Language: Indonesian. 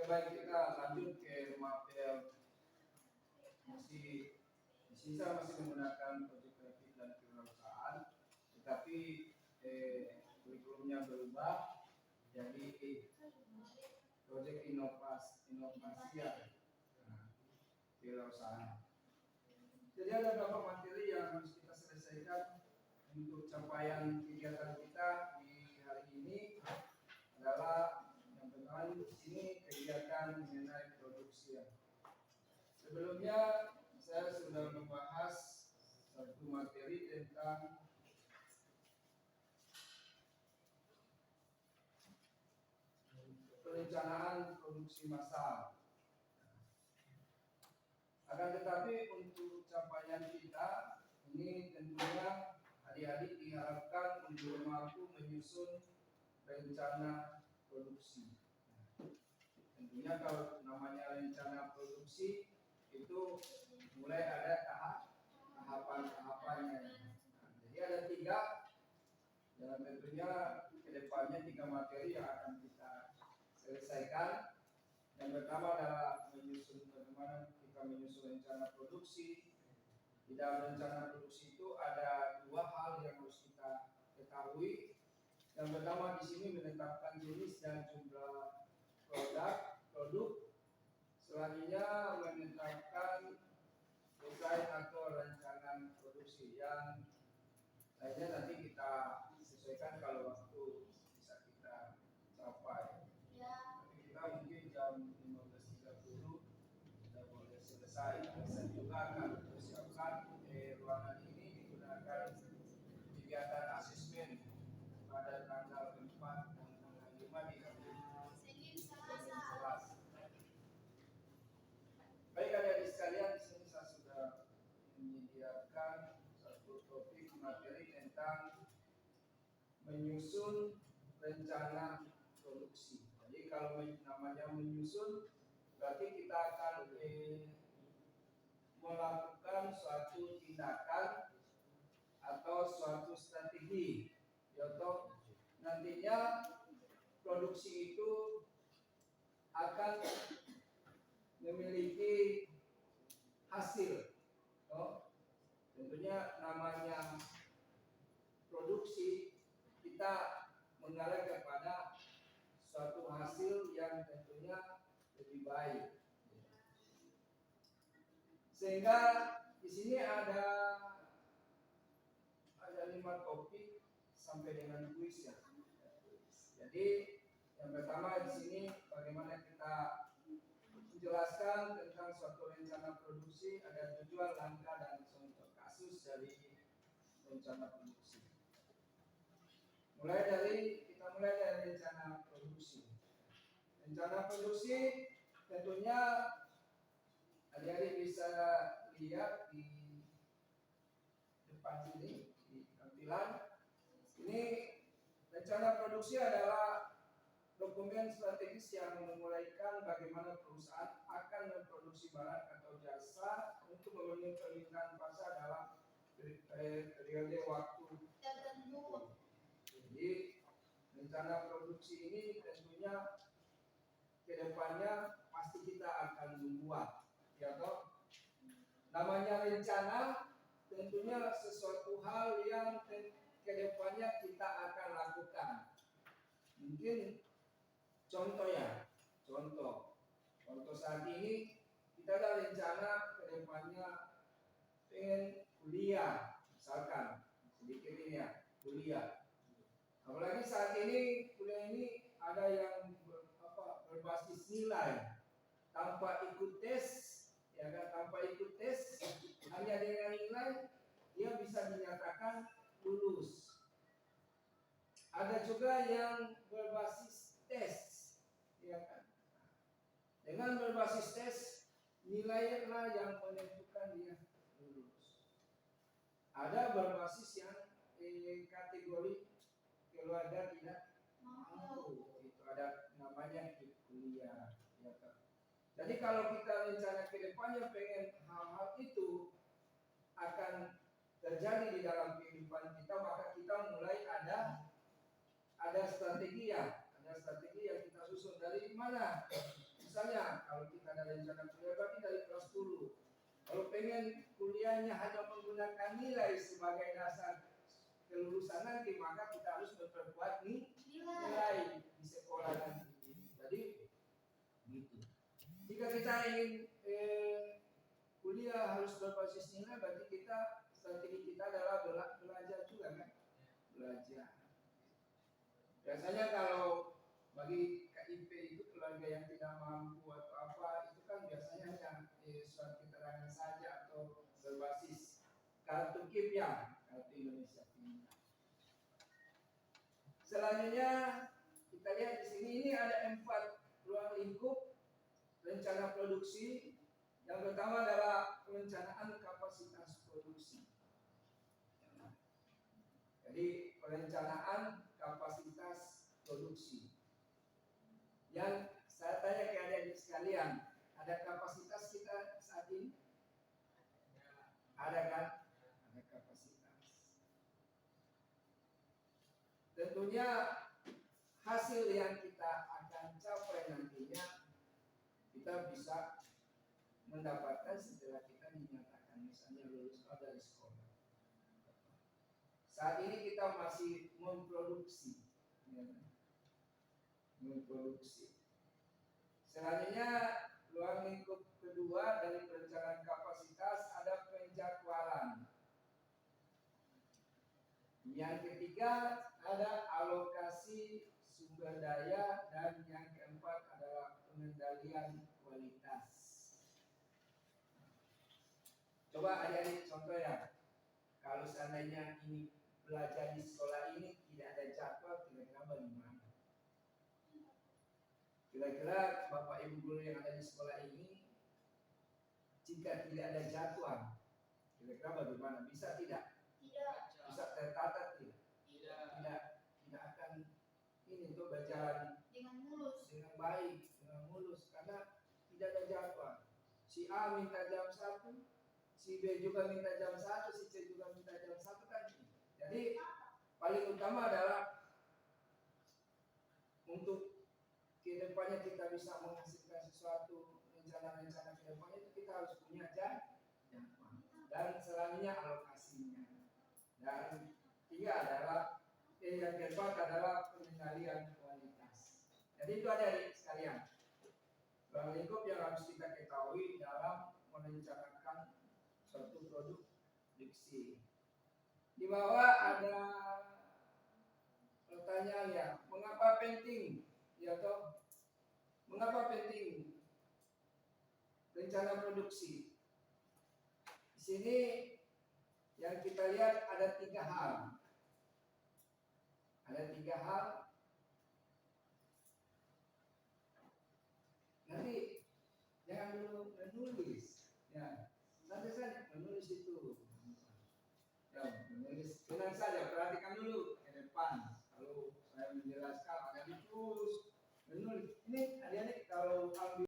baik, kita lanjut ke materi. Masih di sini saya masih menggunakan proyek kreatif dan kewirausahaan, tetapi kurikulumnya berubah jadi proyek inovasi ya, kewirausahaan. Jadi ada beberapa materi yang harus kita selesaikan untuk capaian kegiatan kita di hari ini. Adalah yang pertama di sini kegiatan mengenai produksi. Sebelumnya saya sudah membahas satu materi tentang perencanaan produksi massal. Akan tetapi untuk capaian kita ini tentunya adik-adik diharapkan untuk mampu menyusun rencana produksi. Tentunya kalau namanya rencana produksi itu mulai ada tahapan-tahapannya. Jadi ada 3, dan tentunya kedepannya 3 materi yang akan kita selesaikan. Yang pertama adalah bagaimana kita menyusun rencana produksi. Di dalam rencana produksi itu ada 2 hal yang harus kita ketahui. Yang pertama di sini menetapkan jenis dan jumlah produk. Selanjutnya menetapkan desain atau rancangan produksi. Yang lainnya nanti kita sesuaikan kalau waktu bisa kita capai. Tapi kita mungkin jam 15.30 sudah boleh selesai. Saya juga akan persiapkan ruangan ini digunakan kegiatan asesmen pada tanggal 4 dan tanggal 5 di hari kelas. Baik adik-adik sekalian, di sini saya sudah menyediakan satu topik materi tentang menyusun rencana produksi. Jadi kalau namanya menyusun, berarti kita akan melakukan suatu tindakan atau suatu strategi. Yaitu nantinya produksi itu akan memiliki hasil. Tentunya namanya produksi, kita mengarah kepada suatu hasil yang tentunya lebih baik. Sehingga di sini ada 5 topik sampai dengan kuis ya. Jadi yang pertama di sini bagaimana kita menjelaskan tentang suatu rencana produksi, ada tujuan, langkah, dan contoh kasus dari rencana produksi. Kita mulai dari rencana produksi. Rencana produksi tentunya adik-adik bisa lihat di depan sini di tampilan. Ini rencana produksi adalah dokumen strategis yang menguraikan bagaimana perusahaan akan memproduksi barang atau jasa untuk memenuhi permintaan pasar dalam periode waktu tertentu. Jadi rencana produksi ini tentunya kedepannya pasti kita akan membuat, ya toh. Namanya rencana tentunya sesuatu hal yang kedepannya kita akan lakukan. Mungkin contoh saat ini kita ada rencana kedepannya pengen kuliah, misalkan sedikit ini ya, kuliah. Apalagi saat ini kuliah ini ada yang berbasis nilai tanpa ikut tes, ya kan? Tanpa ikut tes, hanya dengan nilai dia bisa dinyatakan lulus. Ada juga yang berbasis tes, ya kan? Dengan berbasis tes, nilainya yang menentukan dia lulus. Ada berbasis yang kategori keluarga tidak mampu, itu ada namanya kuliah, ya kan? Jadi kalau kita rencana ke depannya pengen hal-hal itu akan terjadi di dalam kehidupan kita, maka kita mulai ada strategi yang kita susun. Dari mana? Misalnya rencana kuliah berarti dari kelas 10. Kalau pengen kuliahnya hanya menggunakan nilai sebagai dasar kelulusan nanti, maka kita harus memperkuat nilai di sekolah nanti. Jadi gitu. Jika kita ingin kuliah harus berbasis nilai, berarti strategi kita adalah belajar juga kan? Belajar. Biasanya kalau bagi KIP itu keluarga yang tidak mampu atau apa, itu kan biasanya hanya surat keterangan saja atau berbasis kartu KIP-nya, kartu Indonesia Pintar. Selanjutnya kita lihat di sini, ini ada 4 ruang lingkup rencana produksi. Yang pertama adalah perencanaan kapasitas produksi. Jadi perencanaan kapasitas produksi. Yang saya tanya ke adik-adik sekalian, ada kapasitas kita saat ini? Ada kan? Ada kapasitas. Tentunya hasil yang kita akan capai nantinya kita bisa mendapatkan setelah kita dinyatakan misalnya lulus dari sekolah. Saat ini kita masih memproduksi. Selanjutnya ruang lingkup kedua dari perencanaan kapasitas ada penjadwalan. Yang ketiga ada alokasi sumber daya, dan yang keempat adalah pengendalian kualitas. Coba adik-adik contoh ya, kalau seandainya ini belajar di sekolah ini tidak ada jadwal, kira-kira bagaimana? Kira-kira Bapak Ibu guru yang ada di sekolah ini, jika tidak ada jadwal, kira-kira bagaimana? Bisa tidak? Tidak. Bisa tertata tidak? Tidak. Tidak akan ini untuk berjalan Dengan mulus. Dengan baik, dengan mulus, karena tidak ada jadwal. Si A minta jam 1, si B juga minta jam 1, si C juga minta jam 1 kan. Jadi paling utama adalah untuk kedepannya kita bisa menghasilkan sesuatu, rencana-rencana kedepannya itu kita harus punya jadwal. Dan selanjutnya alokasinya. Dan tiga adalah yang keempat adalah pengendalian kualitas. Jadi itu adik-adik sekalian, ruang lingkup yang harus kita ketahui dalam merencanakan suatu produk diksi. Di bawah ada pertanyaan ya, mengapa penting? Ya toh, mengapa penting rencana produksi? Di sini yang kita lihat ada 3 hal. Ada 3 hal. Nanti jangan dulu menulis, ya. Nanti saja menulis itu. Ya, menulis tenang saja, perhatikan dulu ke depan.